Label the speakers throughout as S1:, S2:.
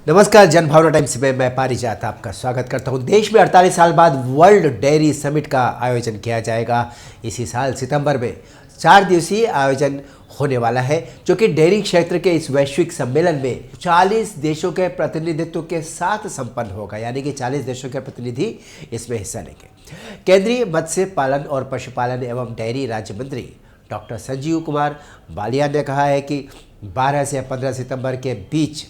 S1: नमस्कार, जनभावना टाइम्स में मैं पारिजात आपका स्वागत करता हूं। देश में 48 साल बाद वर्ल्ड डेयरी समिट का आयोजन किया जाएगा। इसी साल सितंबर में 4 दिवसीय आयोजन होने वाला है, जो कि डेयरी क्षेत्र के इस वैश्विक सम्मेलन में 40 देशों के प्रतिनिधित्व के साथ संपन्न होगा। यानी कि 40 देशों के प्रतिनिधि इसमें हिस्सा लेंगे। केंद्रीय मत्स्य पालन और पशुपालन एवं डेयरी राज्य मंत्री डॉक्टर संजीव कुमार बालियान ने कहा है कि 12 से 15 सितंबर के बीच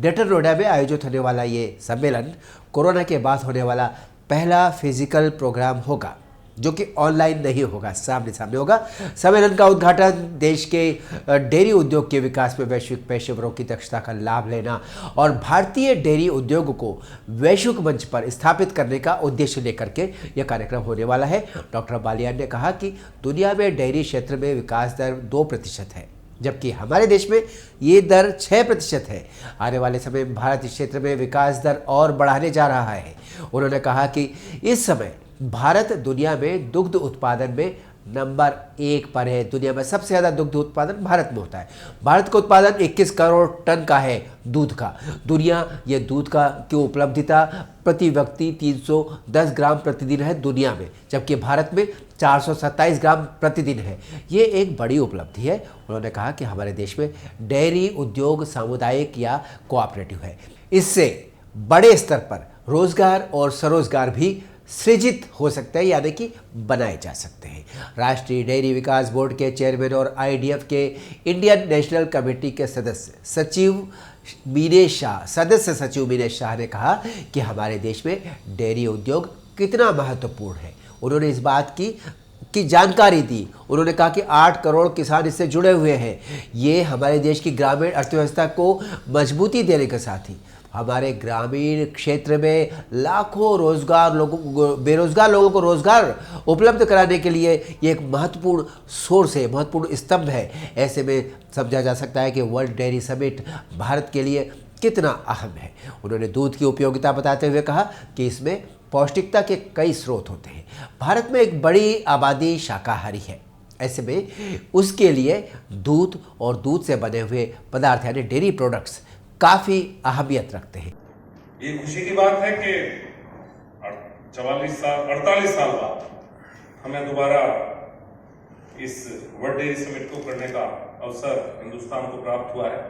S1: ग्रेटर नोएडा में आयोजित होने वाला ये सम्मेलन कोरोना के बाद होने वाला पहला फिजिकल प्रोग्राम होगा, जो कि ऑनलाइन नहीं होगा, सामने सामने होगा। सम्मेलन का उद्घाटन देश के डेयरी उद्योग के विकास में वैश्विक पेशेवरों की दक्षता का लाभ लेना और भारतीय डेयरी उद्योग को वैश्विक मंच पर स्थापित करने का उद्देश्य लेकर के यह कार्यक्रम होने वाला है। डॉक्टर बालियान ने कहा कि दुनिया में डेयरी क्षेत्र में विकास दर 2% है, जबकि हमारे देश में ये दर 6% है। आने वाले समय में भारत इस क्षेत्र में विकास दर और बढ़ाने जा रहा है। उन्होंने कहा कि इस समय भारत दुनिया में दुग्ध उत्पादन में नंबर 1 पर है। दुनिया में सबसे ज़्यादा दुग्ध उत्पादन भारत में होता है। भारत का उत्पादन 21 करोड़ टन का है दूध का। दुनिया ये दूध का की उपलब्धता प्रति व्यक्ति 310 ग्राम प्रतिदिन है दुनिया में, जबकि भारत में 427 ग्राम प्रतिदिन है। ये एक बड़ी उपलब्धि है। उन्होंने कहा कि हमारे देश में डेयरी उद्योग सामुदायिक या कोऑपरेटिव है। इससे बड़े स्तर पर रोजगार और स्वरोजगार भी सृजित हो सकते हैं, यानी कि बनाए जा सकते हैं। राष्ट्रीय डेयरी विकास बोर्ड के चेयरमैन और आईडीएफ के इंडियन नेशनल कमेटी के सदस्य सचिव मीनेश शाह ने कहा कि हमारे देश में डेयरी उद्योग कितना महत्वपूर्ण है। उन्होंने इस बात की जानकारी दी। उन्होंने कहा कि 8 करोड़ किसान इससे जुड़े हुए हैं। ये हमारे देश की ग्रामीण अर्थव्यवस्था को मजबूती देने के साथ ही हमारे ग्रामीण क्षेत्र में लाखों बेरोजगार लोगों को रोजगार उपलब्ध कराने के लिए ये एक महत्वपूर्ण सोर्स है, महत्वपूर्ण स्तंभ है। ऐसे में समझा जा सकता है कि वर्ल्ड डेयरी समिट भारत के लिए कितना अहम है। उन्होंने दूध की उपयोगिता बताते हुए कहा कि इसमें पौष्टिकता के कई स्रोत होते हैं। भारत में एक बड़ी आबादी शाकाहारी है। ऐसे में उसके लिए दूध और दूध से बने हुए पदार्थ यानी डेयरी प्रोडक्ट्स काफ़ी अहमियत रखते हैं।
S2: ये खुशी की बात है कि 48 साल बाद हमें दोबारा इस वर्ल्ड डेयरी समिट को करने का अवसर हिंदुस्तान को प्राप्त हुआ है।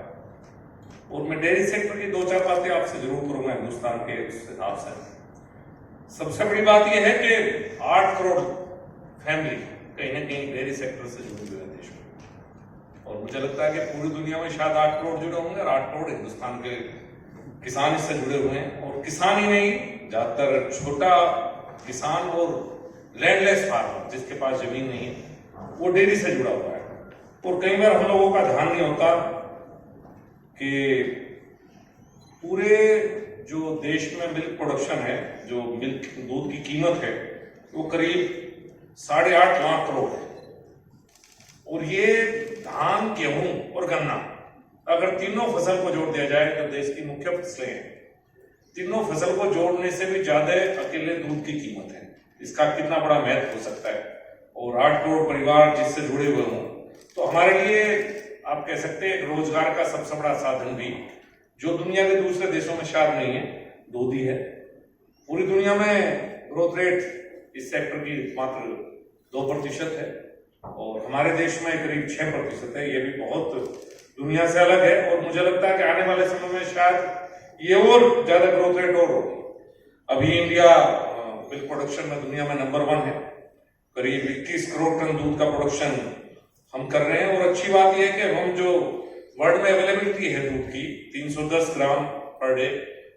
S2: और मैं डेयरी सेक्टर की 2-4 बातें आपसे जरूर करूंगा हिंदुस्तान के उस हिसाब से। सबसे बड़ी बात यह है कि 8 करोड़ फैमिली कहीं ना कहीं डेयरी सेक्टर से जुड़ी हुई है देश में। और मुझे लगता है कि पूरी दुनिया में शायद 8 करोड़ जुड़े होंगे और 8 करोड़ हिंदुस्तान के किसान इससे जुड़े हुए हैं। और किसान ही नहीं, ज्यादातर छोटा किसान और लैंडलेस फार्मर जिसके पास जमीन नहीं है, वो डेयरी से जुड़ा हुआ है। और कई बार हम लोगों का ध्यान नहीं होता कि पूरे जो देश में मिल्क प्रोडक्शन है, जो मिल्क दूध की कीमत है, वो करीब 8.5 लाख करोड़ है। और ये धान, गेहूं और गन्ना, अगर तीनों फसल को जोड़ दिया जाए तो देश की मुख्य फसलें हैं, तीनों फसल को जोड़ने से भी ज्यादा अकेले दूध की कीमत है। इसका कितना बड़ा महत्व हो सकता है। और 8 करोड़ परिवार जिससे जुड़े हुए हों, तो हमारे लिए आप कह सकते हैं रोजगार का सबसे बड़ा साधन भी, जो दुनिया के दूसरे देशों में शायद नहीं है, दूध ही है। पूरी दुनिया में ग्रोथ रेट इस सेक्टर की मात्र 2% है और हमारे देश में करीब 6% है। ये भी बहुत दुनिया से अलग है। और मुझे लगता है कि आने वाले समय में शायद ये और ज्यादा ग्रोथ रेट और होगी। अभी इंडिया मिल्क प्रोडक्शन में दुनिया में नंबर 1 है। करीब 21 करोड़ टन दूध का प्रोडक्शन हम कर रहे हैं। और अच्छी बात यह है कि हम जो वर्ल्ड में अवेलेबिलिटी है दूध की 310 ग्राम पर डे,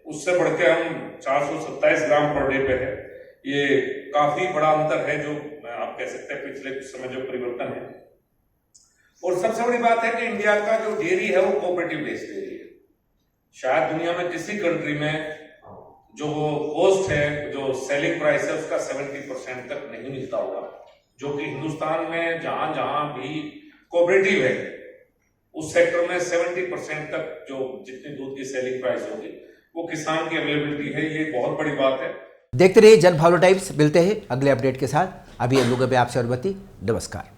S2: उससे बढ़ के हम 427 ग्राम पर डे पे है। ये काफी बड़ा अंतर है, जो आप कह सकते हैं पिछले कुछ समय जो परिवर्तन है। और सबसे बड़ी बात है कि इंडिया का जो डेयरी है वो कोऑपरेटिव बेस्ड डेयरी है। शायद दुनिया में किसी कंट्री में जो कॉस्ट है, जो सेलिंग प्राइस है, उसका 70% तक नहीं मिलता होगा, जो कि हिंदुस्तान में जहां जहां भी कोऑपरेटिव है उस सेक्टर में 70% तक जो जितनी दूध की सेलिंग प्राइस होगी वो किसान की अवेलेबिलिटी है। ये बहुत बड़ी बात है।
S1: देखते रहिए जनभावना टाइम्स। मिलते हैं अगले अपडेट के साथ। अभी हम लोग आपसे अनुमति। नमस्कार।